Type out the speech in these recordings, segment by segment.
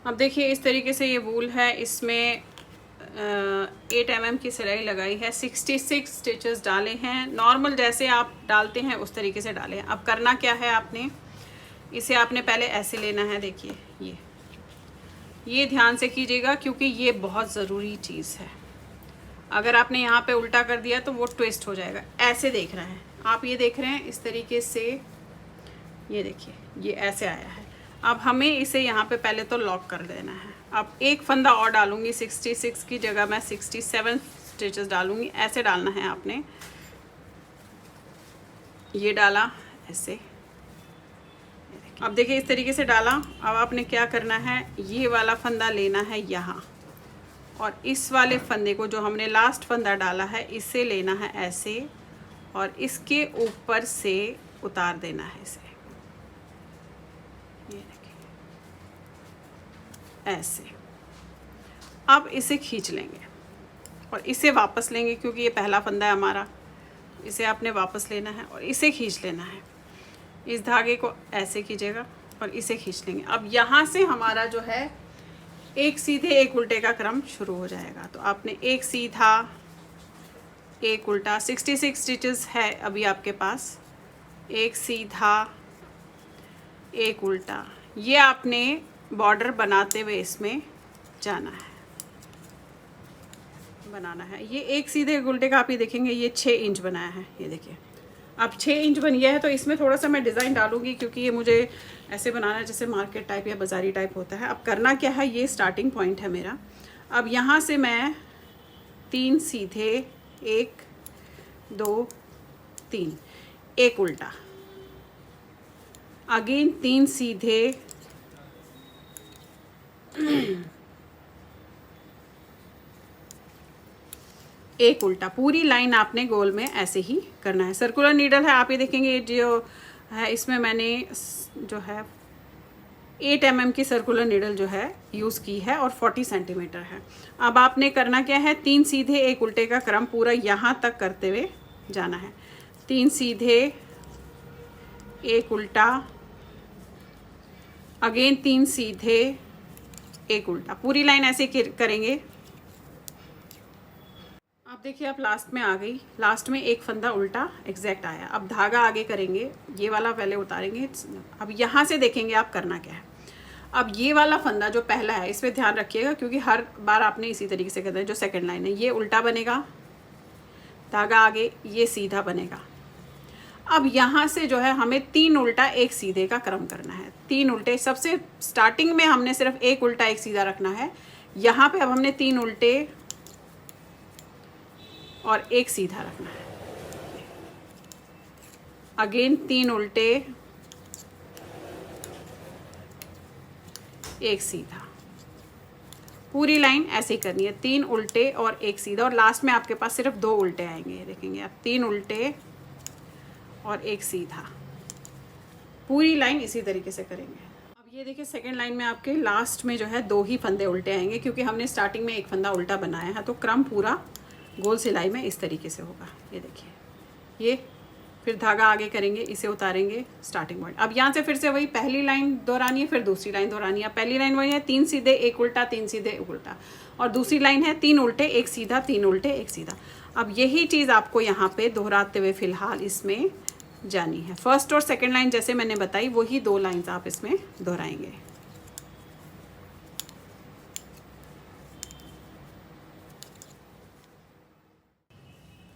अब देखिए इस तरीके से ये वूल है, इसमें 8 mm की सिलाई लगाई है, 66 स्टिचेस डाले हैं। नॉर्मल जैसे आप डालते हैं उस तरीके से डालें। अब करना क्या है, आपने इसे आपने पहले ऐसे लेना है। देखिए ये ध्यान से कीजिएगा क्योंकि ये बहुत ज़रूरी चीज़ है। अगर आपने यहाँ पे उल्टा कर दिया तो वो ट्विस्ट हो जाएगा। ऐसे देखना है, आप ये देख रहे हैं इस तरीके से, ये देखिए ये ऐसे आया है। अब हमें इसे यहाँ पे पहले तो लॉक कर देना है। अब एक फंदा और डालूंगी, 66 की जगह मैं 67 स्टिचेस डालूंगी। ऐसे डालना है आपने, ये डाला ऐसे। अब देखिए इस तरीके से डाला। अब आपने क्या करना है, ये वाला फंदा लेना है यहाँ, और इस वाले फंदे को जो हमने लास्ट फंदा डाला है इसे लेना है ऐसे, और इसके ऊपर से उतार देना है इसे, ये देखिए ऐसे। अब इसे खींच लेंगे और इसे वापस लेंगे क्योंकि ये पहला फंदा है हमारा। इसे आपने वापस लेना है और इसे खींच लेना है। इस धागे को ऐसे कीजिएगा और इसे खींच लेंगे। अब यहाँ से हमारा जो है एक सीधे एक उल्टे का क्रम शुरू हो जाएगा। तो आपने एक सीधा एक उल्टा, 66 स्टिचेस है अभी आपके पास, एक सीधा एक उल्टा, ये आपने बॉर्डर बनाते हुए इसमें जाना है, बनाना है। ये एक सीधे एक उल्टे का आप ये देखेंगे ये 6 इंच बनाया है, ये देखिए। अब 6 इंच बन गया है तो इसमें थोड़ा सा मैं डिज़ाइन डालूंगी क्योंकि ये मुझे ऐसे बनाना है जैसे मार्केट टाइप या बाज़ारी टाइप होता है। अब करना क्या है, ये स्टार्टिंग पॉइंट है मेरा। अब यहाँ से मैं 3 सीधे, 1 2 3, एक उल्टा, अगेन 3 सीधे, एक उल्टा। पूरी लाइन आपने गोल में ऐसे ही करना है। सर्कुलर नीडल है, आप ये देखेंगे जो है इसमें मैंने जो है 8 mm की सर्कुलर नीडल जो है यूज़ की है और 40 सेंटीमीटर है। अब आपने करना क्या है, 3 सीधे एक उल्टे का क्रम पूरा यहाँ तक करते हुए जाना है। 3 सीधे एक उल्टा, अगेन 3 सीधे एक उल्टा, पूरी लाइन ऐसे करेंगे। अब देखिए आप लास्ट में आ गई, लास्ट में एक फंदा उल्टा एग्जैक्ट आया। अब धागा आगे करेंगे, ये वाला पहले उतारेंगे। अब यहाँ से देखेंगे आप करना क्या है। अब ये वाला फंदा जो पहला है इस पर ध्यान रखिएगा क्योंकि हर बार आपने इसी तरीके से करना है। जो सेकंड लाइन है ये उल्टा बनेगा, धागा आगे, ये सीधा बनेगा। अब यहाँ से जो है हमें 3 उल्टा एक सीधे का क्रम करना है। 3 उल्टे, सबसे स्टार्टिंग में हमने सिर्फ एक उल्टा एक सीधा रखना है। यहाँ पे अब हमने 3 उल्टे और एक सीधा रखना है। अगेन 3 उल्टे एक सीधा, पूरी लाइन ऐसे ही करनी है। 3 उल्टे और एक सीधा, और लास्ट में आपके पास सिर्फ 2 उल्टे आएंगे। देखेंगे आप 3 उल्टे और एक सीधा, पूरी लाइन इसी तरीके से करेंगे। अब ये देखिए सेकेंड लाइन में आपके लास्ट में जो है 2 ही फंदे उल्टे आएंगे क्योंकि हमने स्टार्टिंग में एक फंदा उल्टा बनाया है। तो क्रम पूरा गोल सिलाई में इस तरीके से होगा। ये देखिए, ये फिर धागा आगे करेंगे, इसे उतारेंगे, स्टार्टिंग पॉइंट। अब यहाँ से फिर से वही पहली लाइन दोहरानी है, फिर दूसरी लाइन दोहरानी है। पहली लाइन वही है 3 सीधे एक उल्टा, 3 सीधे एक उल्टा, और दूसरी लाइन है 3 उल्टे एक सीधा, 3 उल्टे एक सीधा। अब यही चीज़ आपको यहाँ पे दोहराते हुए फिलहाल इसमें जानी है। फर्स्ट और सेकेंड लाइन जैसे मैंने बताई वही 2 लाइन्स आप इसमें दोहराएंगे।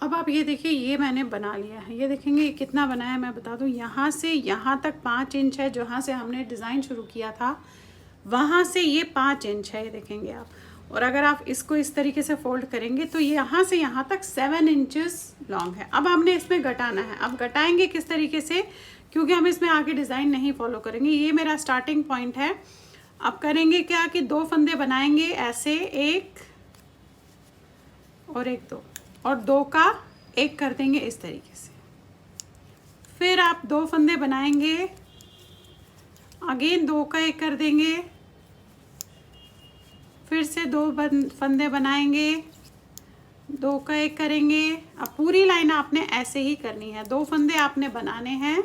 अब आप ये देखिए, ये मैंने बना लिया है। ये देखेंगे कितना बनाया है मैं बता दूं। यहाँ से यहाँ तक 5 इंच है, जहाँ से हमने डिज़ाइन शुरू किया था वहाँ से ये 5 इंच है, ये देखेंगे आप। और अगर आप इसको इस तरीके से फोल्ड करेंगे तो यहाँ से यहाँ तक 7 इंचेस लॉन्ग है। अब हमने इसमें घटाना है। अब घटाएंगे किस तरीके से, क्योंकि हम इसमें आगे डिज़ाइन नहीं फॉलो करेंगे। ये मेरा स्टार्टिंग पॉइंट है। अब करेंगे क्या कि 2 फंदे बनाएंगे ऐसे, एक और एक, 2 और 2 का एक कर देंगे इस तरीके से। फिर आप 2 फंदे बनाएंगे, अगेन 2 का एक कर देंगे, फिर से 2 फंदे बनाएंगे, 2 का एक करेंगे। अब पूरी लाइन आपने ऐसे ही करनी है। 2 फंदे आपने बनाने हैं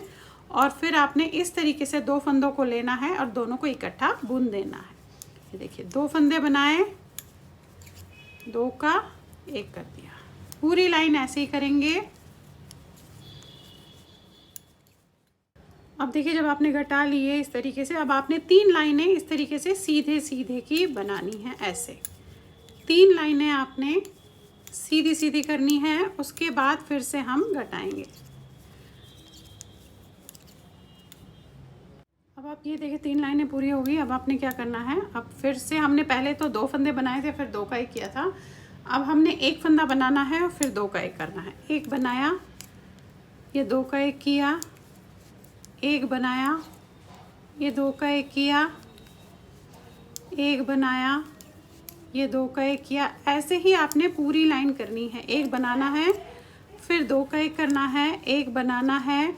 और फिर आपने इस तरीके से 2 फंदों को लेना है और दोनों को इकट्ठा बुन देना है। ये देखिए 2 फंदे बनाए, 2 का 1 कर दिया। पूरी लाइन ऐसे ही करेंगे। अब देखिए जब आपने घटा लिए इस तरीके से, अब आपने 3 लाइनें इस तरीके से सीधे सीधे की बनानी है। ऐसे 3 लाइनें आपने सीधी सीधी करनी है, उसके बाद फिर से हम घटाएंगे। अब आप ये देखिए 3 लाइनें पूरी हो गई। अब आपने क्या करना है, अब फिर से हमने पहले तो 2 फंदे बनाए थे, फिर 2 का 1 किया था। अब हमने 1 फंदा बनाना है और फिर 2 का 1 करना है। 1 बनाया, ये 2 का 1 किया, 1 बनाया, ये 2 का 1 किया, 1 बनाया, ये 2 का 1 किया। ऐसे ही आपने पूरी लाइन करनी है। 1 बनाना है, फिर 2 का 1 करना है, 1 बनाना है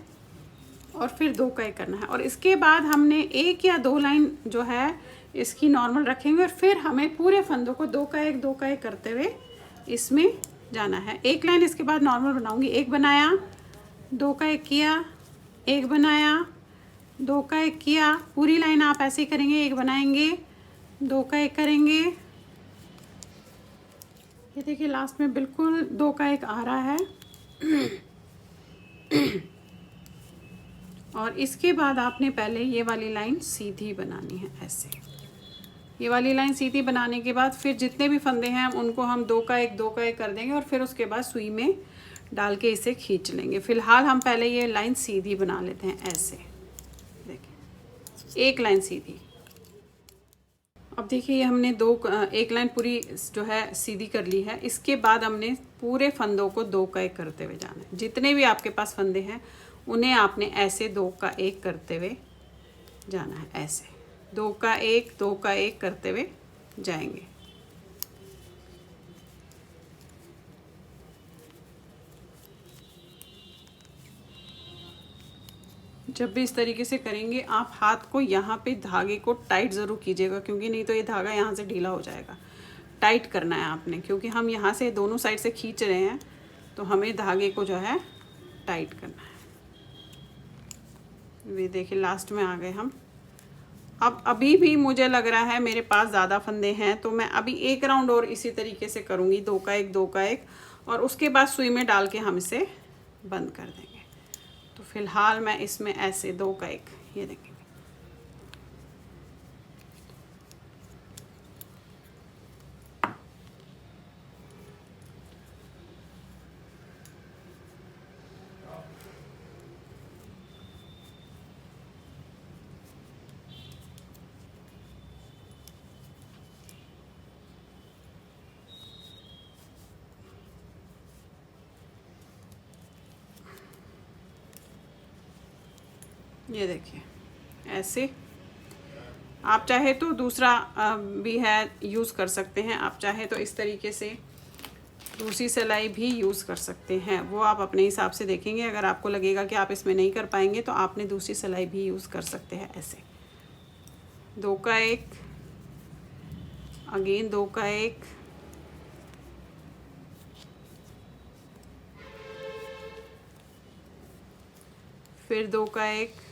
और फिर 2 का 1 करना है। और इसके बाद हमने 1 या 2 लाइन जो है इसकी नॉर्मल रखेंगे और फिर हमें पूरे फंदों को 2 का 1 2 का 1 करते हुए इसमें जाना है। 1 लाइन इसके बाद नॉर्मल बनाऊंगी। 1 बनाया, 2 का 1 किया, 1 बनाया, 2 का 1 किया। पूरी लाइन आप ऐसे ही करेंगे। 1 बनाएंगे, 2 का 1 करेंगे। ये देखिए लास्ट में बिल्कुल 2 का 1 आ रहा है। और इसके बाद आपने पहले ये वाली लाइन सीधी बनानी है। ऐसे ये वाली लाइन सीधी बनाने के बाद फिर जितने भी फंदे हैं उनको हम 2 का 1 2 का 1 कर देंगे और फिर उसके बाद सुई में डाल के इसे खींच लेंगे। फिलहाल हम पहले ये लाइन सीधी बना लेते हैं। ऐसे देखिए 1 लाइन सीधी। अब देखिए ये हमने 1 लाइन पूरी जो है सीधी कर ली है। इसके बाद हमने पूरे फंदों को 2 का 1 करते हुए जाना है। जितने भी आपके पास फंदे हैं उन्हें आपने ऐसे 2 का 1 करते हुए जाना है। ऐसे 2 का 1 2 का 1 करते हुए जाएंगे। जब भी इस तरीके से करेंगे आप हाथ को यहाँ पे धागे को टाइट ज़रूर कीजिएगा, क्योंकि नहीं तो ये धागा यहाँ से ढीला हो जाएगा। टाइट करना है आपने, क्योंकि हम यहाँ से दोनों साइड से खींच रहे हैं तो हमें धागे को जो है टाइट करना है। ये देखिए लास्ट में आ गए हम। अब अभी भी मुझे लग रहा है मेरे पास ज़्यादा फंदे हैं, तो मैं अभी 1 राउंड और इसी तरीके से करूँगी। 2 का 1 2 का 1 और उसके बाद सुई में डाल के हम इसे बंद कर देंगे। तो फिलहाल मैं इसमें ऐसे 2 का 1 ये देखेंगे। ये देखिए ऐसे आप चाहे तो दूसरा भी है यूज़ कर सकते हैं। आप चाहे तो इस तरीके से दूसरी सिलाई भी यूज़ कर सकते हैं। वो आप अपने हिसाब से देखेंगे। अगर आपको लगेगा कि आप इसमें नहीं कर पाएंगे तो आपने दूसरी सिलाई भी यूज़ कर सकते हैं। ऐसे 2 का 1 अगेन 2 का 1 फिर 2 का 1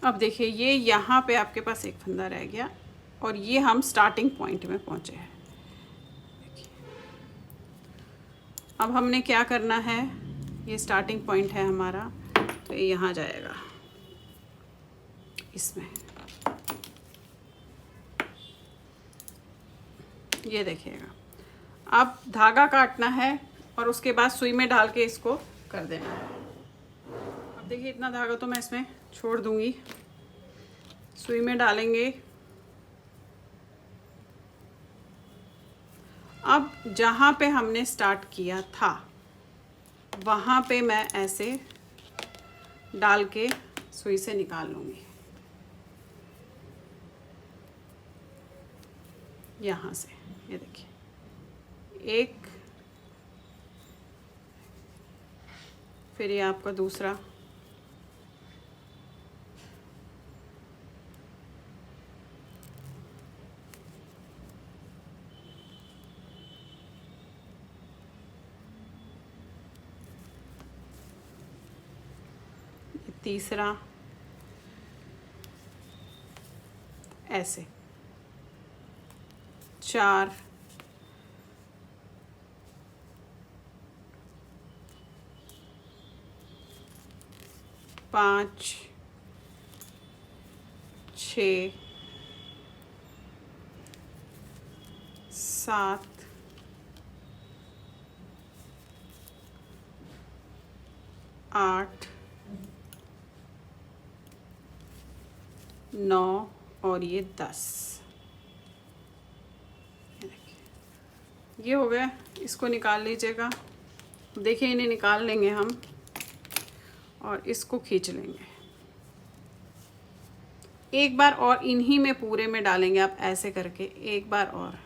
अब देखिए ये यहाँ पे आपके पास एक फंदा रह गया और ये हम स्टार्टिंग पॉइंट में पहुँचे हैं। देखिए अब हमने क्या करना है, ये स्टार्टिंग पॉइंट है हमारा, तो ये यहाँ जाएगा इसमें। ये देखिएगा अब धागा काटना है और उसके बाद सुई में डाल के इसको कर देना है। अब देखिए इतना धागा तो मैं इसमें छोड़ दूंगी। सुई में डालेंगे। अब जहाँ पे हमने स्टार्ट किया था वहाँ पे मैं ऐसे डाल के सुई से निकाल लूँगी, यहाँ से। ये देखिए एक, फिर ये आपका दूसरा, तीसरा, ऐसे 4, 5, 6, 7, 8, 9 और ये 10। ये हो गया। इसको निकाल लीजिएगा। देखिए इन्हें निकाल लेंगे हम और इसको खींच लेंगे। एक बार और इन्हीं में पूरे में डालेंगे, आप ऐसे करके एक बार और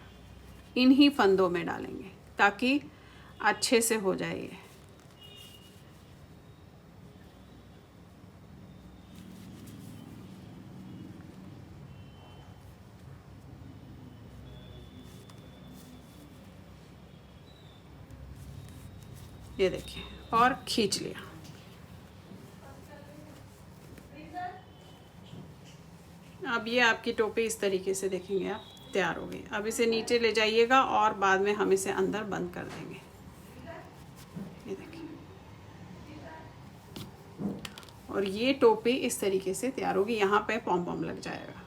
इन्हीं फंदों में डालेंगे ताकि अच्छे से हो जाए ये। ये देखिए और खींच लिया। अब ये आपकी टोपी इस तरीके से देखेंगे आप तैयार हो गई। अब इसे नीचे ले जाइएगा और बाद में हम इसे अंदर बंद कर देंगे। ये देखिए और ये टोपी इस तरीके से तैयार होगी। यहाँ पे पॉम पॉम लग जाएगा।